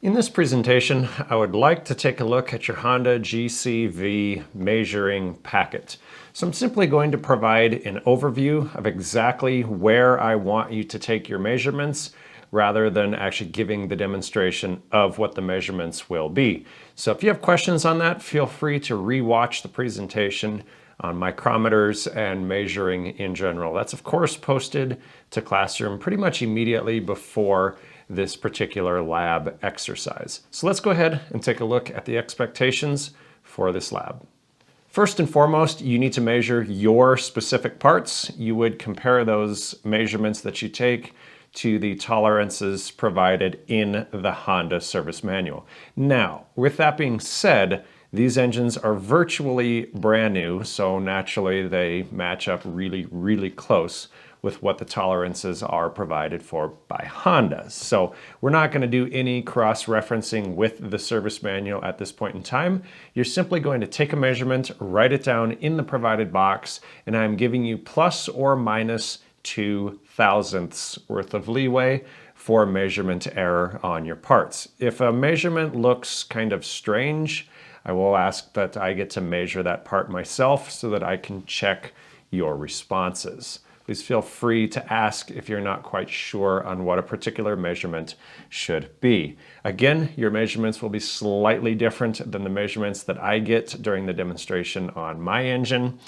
In this presentation, I would like to take a look at your Honda GCV measuring packet. So I'm simply going to provide an overview of exactly where I want you to take your measurements rather than actually giving the demonstration of what the measurements will be. So if you have questions on that, feel free to re-watch the presentation on micrometers and measuring in general. That's of course posted to Classroom pretty much immediately before this particular lab exercise. So let's go ahead and take a look at the expectations for this lab. First and foremost, you need to measure your specific parts. You would compare those measurements that you take to the tolerances provided in the Honda service manual. Now, with that being said, these engines are virtually brand new, so naturally they match up really close with what the tolerances are provided for by Honda. So we're not going to do any cross-referencing with the service manual at this point in time. You're simply going to take a measurement, write it down in the provided box, and I'm giving you plus or minus 2 thousandths worth of leeway for measurement error on your parts. If a measurement looks kind of strange, I will ask that I get to measure that part myself so that I can check your responses. Please feel free to ask if you're not quite sure on what a particular measurement should be. Again, your measurements will be slightly different than the measurements that I get during the demonstration on my engine.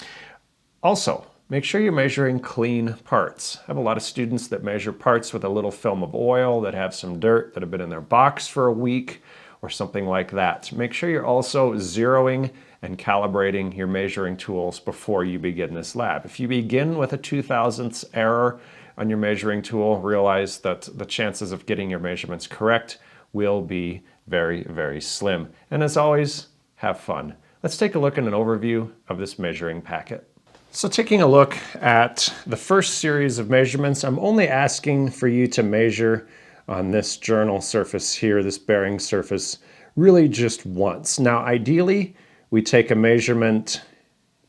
Also, make sure you're measuring clean parts. I have a lot of students that measure parts with a little film of oil that have some dirt that have been in their box for a week or something like that. Make sure you're also zeroing and calibrating your measuring tools before you begin this lab. If you begin with a 2 thousandths error on your measuring tool, realize that the chances of getting your measurements correct will be very slim. And as always, have fun. Let's take a look at an overview of this measuring packet. So taking a look at the first series of measurements, I'm only asking for you to measure on this journal surface here, this bearing surface, really just once. Now ideally, we take a measurement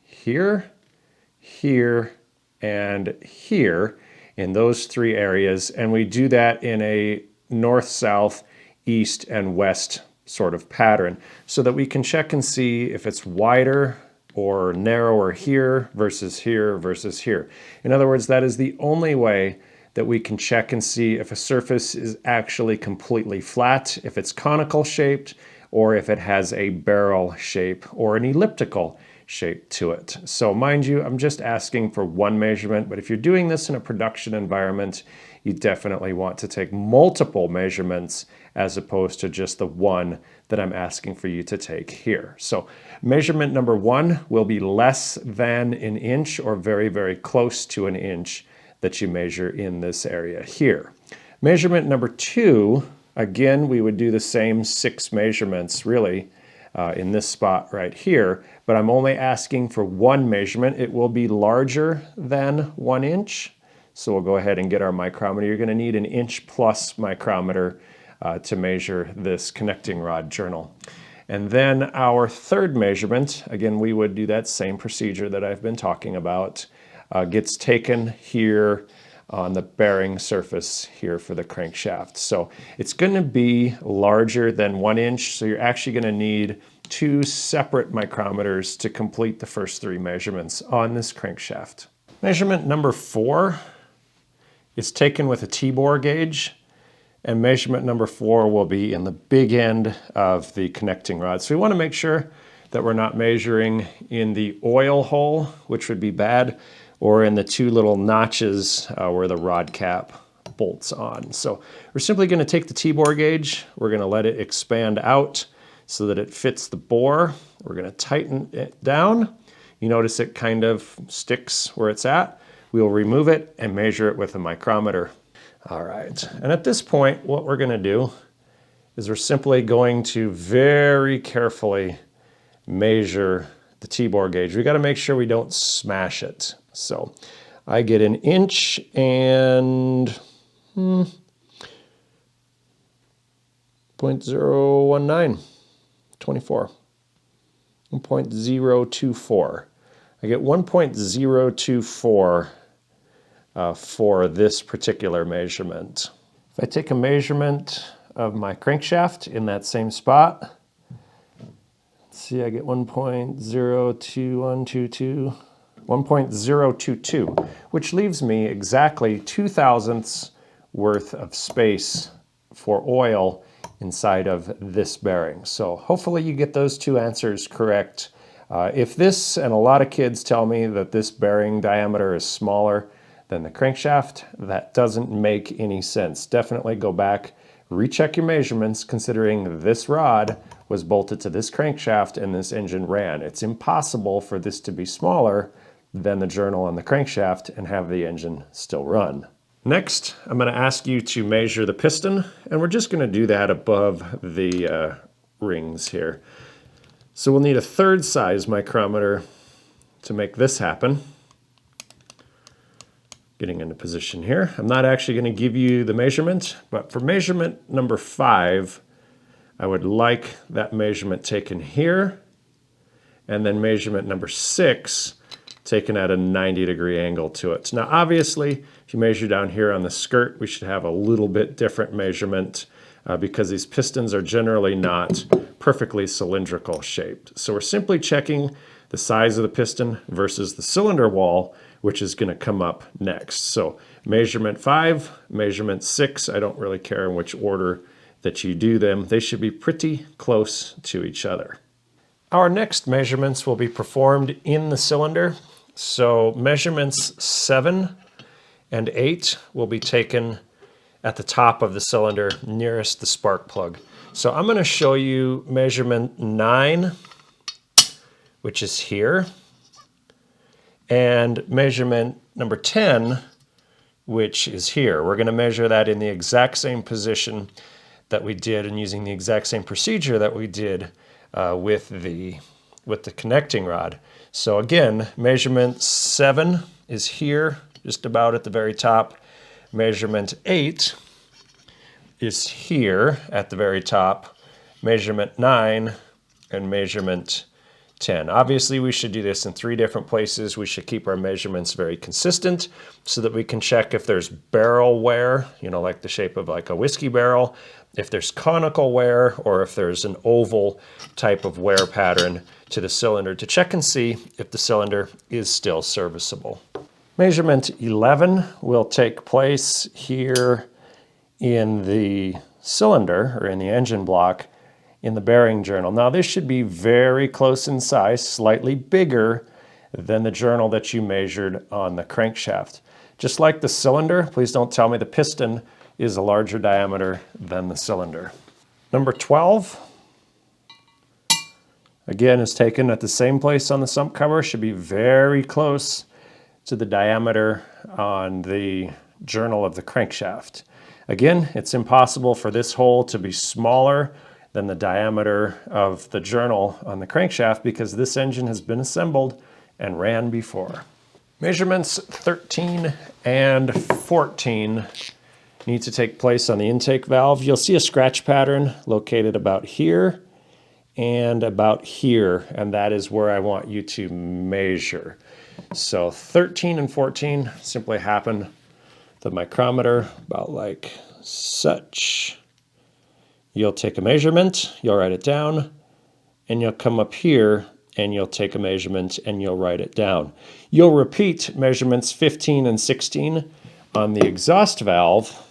here, here, and here in those three areas, and we do that in a north, south, east, and west sort of pattern so that we can check and see if it's wider or narrower here versus here versus here. In other words, that is the only way that we can check and see if a surface is actually completely flat, if it's conical shaped, or if it has a barrel shape or an elliptical shape to it. So mind you, I'm just asking for one measurement, but if you're doing this in a production environment, you definitely want to take multiple measurements as opposed to just the one that I'm asking for you to take here. So measurement number 1 will be less than an inch or very close to an inch that you measure in this area here. Measurement number 2, again, we would do the same 6 measurements really in this spot right here, but I'm only asking for one measurement. It will be larger than 1 inch. So we'll go ahead and get our micrometer. You're going to need an inch plus micrometer to measure this connecting rod journal. And then our third measurement, again, we would do that same procedure that I've been talking about, gets taken here on the bearing surface here for the crankshaft. So it's going to be larger than 1 inch, so you're actually going to need 2 separate micrometers to complete the first 3 measurements on this crankshaft. Measurement number 4 is taken with a T-bore gauge, and measurement number 4 will be in the big end of the connecting rod. So we want to make sure that we're not measuring in the oil hole, which would be bad, or in the 2 little notches where the rod cap bolts on. So we're simply going to take the T-bore gauge, we're going to let it expand out so that it fits the bore. We're going to tighten it down. You notice it kind of sticks where it's at. We'll remove it and measure it with a micrometer. All right, and at this point, what we're going to do is we're simply going to very carefully measure the T-bore gauge. We got to make sure we don't smash it. So I get an inch and 0.019, 24, 1.024. I get 1.024 for this particular measurement. If I take a measurement of my crankshaft in that same spot. Let's see, I get 1.022, which leaves me exactly 0.02 worth of space for oil inside of this bearing. So hopefully you get those two answers correct. If this, and a lot of kids tell me that this bearing diameter is smaller than the crankshaft, that doesn't make any sense. Definitely go back, recheck your measurements, considering this rod was bolted to this crankshaft and this engine ran. It's impossible for this to be smaller than the journal on the crankshaft and have the engine still run. Next, I'm going to ask you to measure the piston, and we're just going to do that above the rings here. So we'll need a 1/3 size micrometer to make this happen. Getting into position here. I'm not actually going to give you the measurement, but for measurement number 5, I would like that measurement taken here, and then measurement number 6 taken at a 90-degree angle to it. Now obviously, if you measure down here on the skirt, we should have a little bit different measurement because these pistons are generally not perfectly cylindrical shaped. So we're simply checking the size of the piston versus the cylinder wall, which is going to come up next. So measurement 5, measurement 6, I don't really care in which order that you do them. They should be pretty close to each other. Our next measurements will be performed in the cylinder. So measurements 7 and 8 will be taken at the top of the cylinder nearest the spark plug. So I'm going to show you measurement 9, which is here, and measurement number 10, which is here. We're going to measure that in the exact same position that we did and using the exact same procedure that we did with the connecting rod. So again, measurement 7 is here, just about at the very top. Measurement 8 is here at the very top. Measurement 9 and measurement 10. Obviously, we should do this in 3 different places. We should keep our measurements very consistent so that we can check if there's barrel wear, like the shape of like a whiskey barrel, if there's conical wear, or if there's an oval type of wear pattern to the cylinder to check and see if the cylinder is still serviceable. Measurement 11 will take place here in the cylinder, or in the engine block, in the bearing journal. Now this should be very close in size, slightly bigger than the journal that you measured on the crankshaft. Just like the cylinder, please don't tell me the piston is a larger diameter than the cylinder. Number 12, again, is taken at the same place on the sump cover, should be very close to the diameter on the journal of the crankshaft. Again, it's impossible for this hole to be smaller than the diameter of the journal on the crankshaft because this engine has been assembled and ran before. Measurements 13 and 14 need to take place on the intake valve. You'll see a scratch pattern located about here and about here, and that is where I want you to measure. So 13 and 14 simply happen the micrometer about like such. You'll take a measurement, you'll write it down, and you'll come up here and you'll take a measurement and you'll write it down. You'll repeat measurements 15 and 16 on the exhaust valve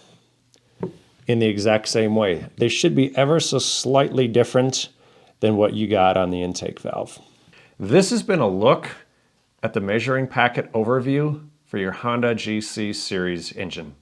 in the exact same way. They should be ever so slightly different than what you got on the intake valve. This has been a look at the measuring packet overview for your Honda GC Series engine.